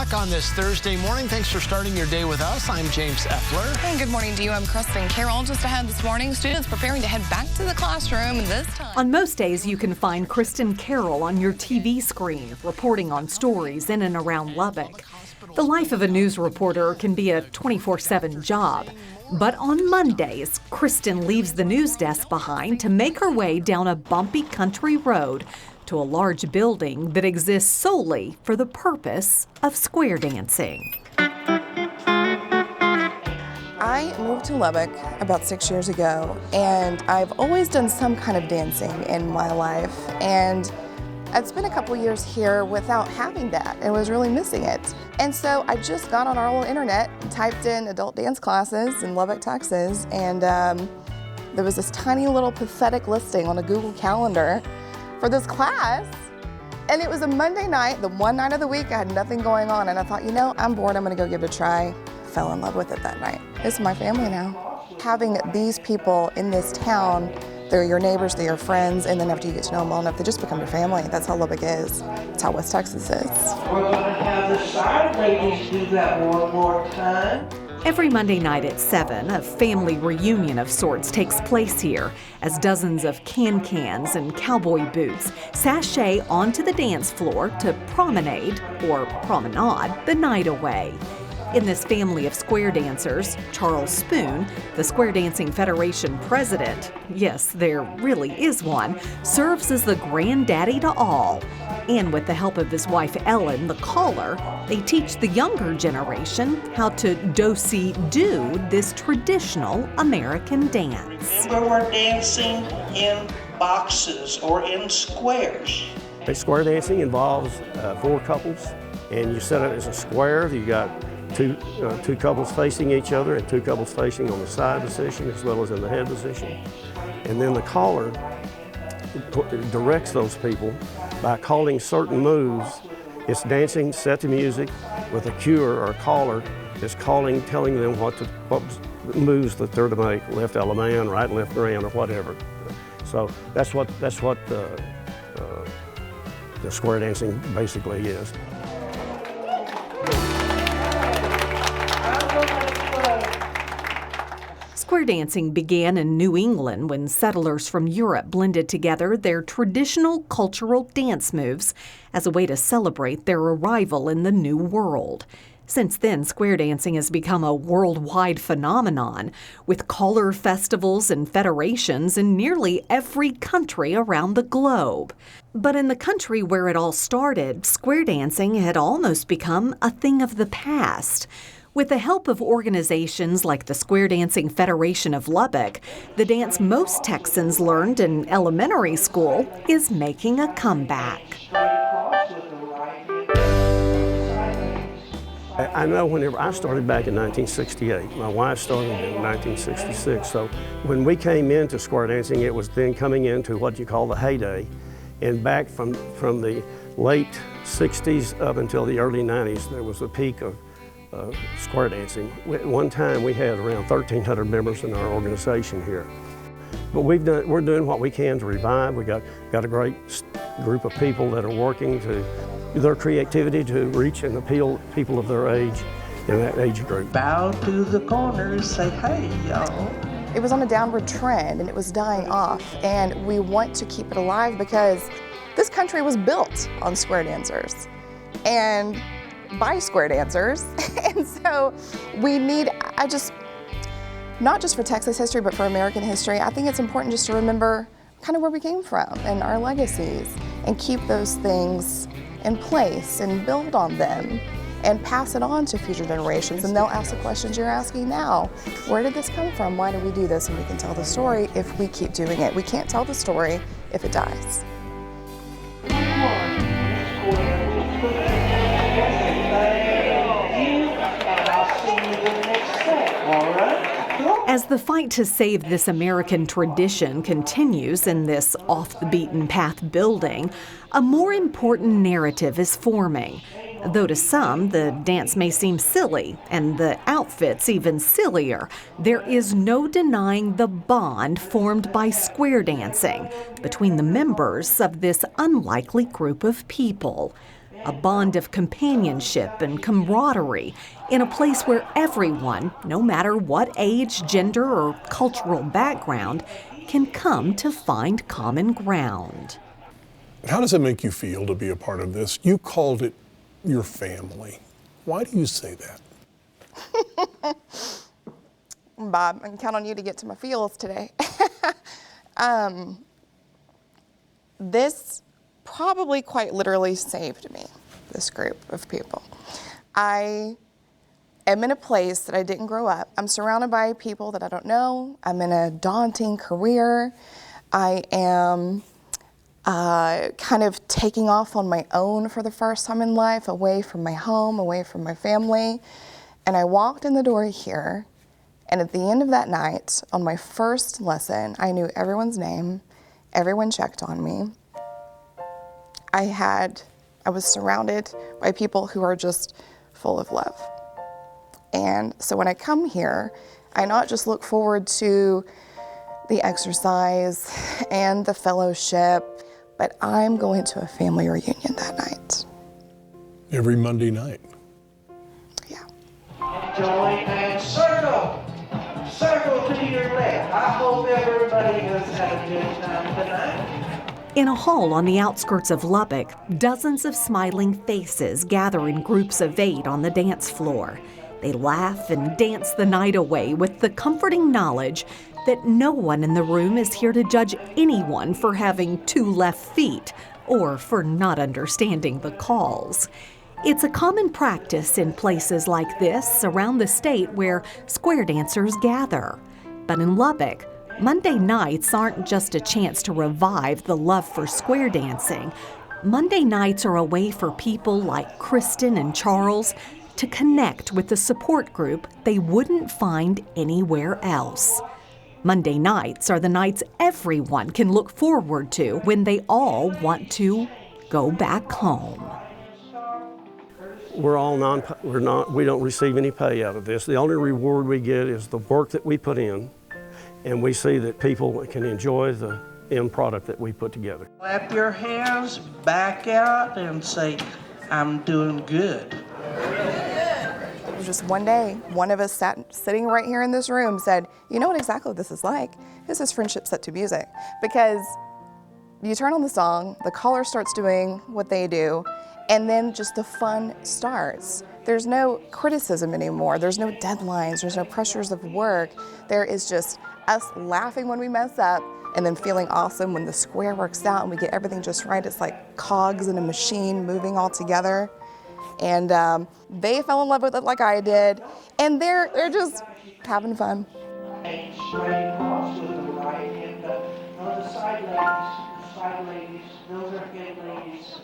o'clock on this Thursday morning. Thanks for starting your day with us. I'm James Effler. And good morning to you. I'm Kristin. Carol, just ahead this morning, students preparing to head back to the classroom this time. On most days, you can find Kristin Carroll on your TV screen, reporting on stories in and around Lubbock. The life of a news reporter can be a 24/7 job. But on Mondays, Kristin leaves the news desk behind to make her way down a bumpy country road to a large building that exists solely for the purpose of square dancing. I moved to Lubbock about 6 years ago, and I've always done some kind of dancing in my life. And I'd spent a couple years here without having that and was really missing it. And so I just got on our little internet and typed in adult dance classes in Lubbock, Texas, and there was this tiny little pathetic listing on a Google Calendar for this class. And it was a Monday night, the one night of the week I had nothing going on, and I thought, I'm bored, I'm gonna go give it a try. Fell in love with it that night. It's my family now. Having these people in this town, they're your neighbors, they're your friends, and then after you get to know them well enough, they just become your family. That's how Lubbock is. That's how West Texas is. We're gonna have the side ladies do that one more time. Every Monday night at 7, a family reunion of sorts takes place here as dozens of can-cans and cowboy boots sashay onto the dance floor to promenade, or promenade, the night away. In this family of square dancers, Charles Spoon, the Square Dancing Federation president, yes, there really is one, serves as the granddaddy to all. And with the help of his wife Ellen, the caller, they teach the younger generation how to do this traditional American dance. We're dancing in boxes or in squares. Square dancing involves 4 couples, and you set it as a square. You got two couples facing each other and 2 couples facing on the side position as well as in the head position. And then the caller directs those people by calling certain moves. It's dancing set to music with a cuer or a caller that's calling, telling them what moves that they're to make, left eleman, right left grand, or whatever. So that's what the square dancing basically is. Square dancing began in New England when settlers from Europe blended together their traditional cultural dance moves as a way to celebrate their arrival in the New World. Since then, square dancing has become a worldwide phenomenon, with caller festivals and federations in nearly every country around the globe. But in the country where it all started, square dancing had almost become a thing of the past. With the help of organizations like the Square Dancing Federation of Lubbock, the dance most Texans learned in elementary school is making a comeback. I know whenever I started back in 1968, my wife started in 1966, so when we came into square dancing, it was then coming into what you call the heyday. And back from the late 60s up until the early 90s, there was a peak of square dancing. At one time we had around 1,300 members in our organization here. But we're doing what we can to revive. We got a great group of people that are working to their creativity to reach and appeal people of their age in that age group. Bow to the corners, say hey y'all. It was on a downward trend and it was dying off, and we want to keep it alive because this country was built on square dancers and by square dancers. And so we need, not just for Texas history, but for American history, I think it's important just to remember kind of where we came from and our legacies and keep those things in place and build on them and pass it on to future generations. And they'll ask the questions you're asking now. Where did this come from? Why did we do this? And we can tell the story if we keep doing it. We can't tell the story if it dies. As the fight to save this American tradition continues in this off-the-beaten-path building, a more important narrative is forming. Though to some, the dance may seem silly, and the outfits even sillier, there is no denying the bond formed by square dancing between the members of this unlikely group of people. a bond of companionship and camaraderie in a place where everyone, no matter what age, gender, or cultural background, can come to find common ground. How does it make you feel to be a part of this? You called it your family. Why do you say that? Bob, I can count on you to get to my feels today. This probably quite literally saved me, this group of people. I am in a place that I didn't grow up. I'm surrounded by people that I don't know. I'm in a daunting career. I am kind of taking off on my own for the first time in life, away from my home, away from my family. And I walked in the door here, and at the end of that night, on my first lesson, I knew everyone's name, everyone checked on me. I was surrounded by people who are just full of love. And so when I come here, I not just look forward to the exercise and the fellowship, but I'm going to a family reunion that night. Every Monday night. Yeah. Join and circle. Circle to your left. I hope everybody has had a good time tonight. In a hall on the outskirts of Lubbock, dozens of smiling faces gather in groups of 8 on the dance floor. They laugh and dance the night away with the comforting knowledge that no one in the room is here to judge anyone for having 2 left feet or for not understanding the calls. It's a common practice in places like this around the state where square dancers gather. But in Lubbock, Monday nights aren't just a chance to revive the love for square dancing. Monday nights are a way for people like Kristin and Charles to connect with the support group they wouldn't find anywhere else. Monday nights are the nights everyone can look forward to when they all want to go back home. We don't receive any pay out of this. The only reward we get is the work that we put in, and we see that people can enjoy the end product that we put together. Clap your hands, back out, and say, I'm doing good. It was just one day, one of us sitting right here in this room said, you know what exactly this is like? This is friendship set to music. Because you turn on the song, the caller starts doing what they do, and then just the fun starts. There's no criticism anymore. There's no deadlines. There's no pressures of work. There is just us laughing when we mess up and then feeling awesome when the square works out and we get everything just right. It's like cogs in a machine moving all together. And they fell in love with it like I did. And they're just having fun. Straight across with the right hand up. No, the side ladies, those are good ladies.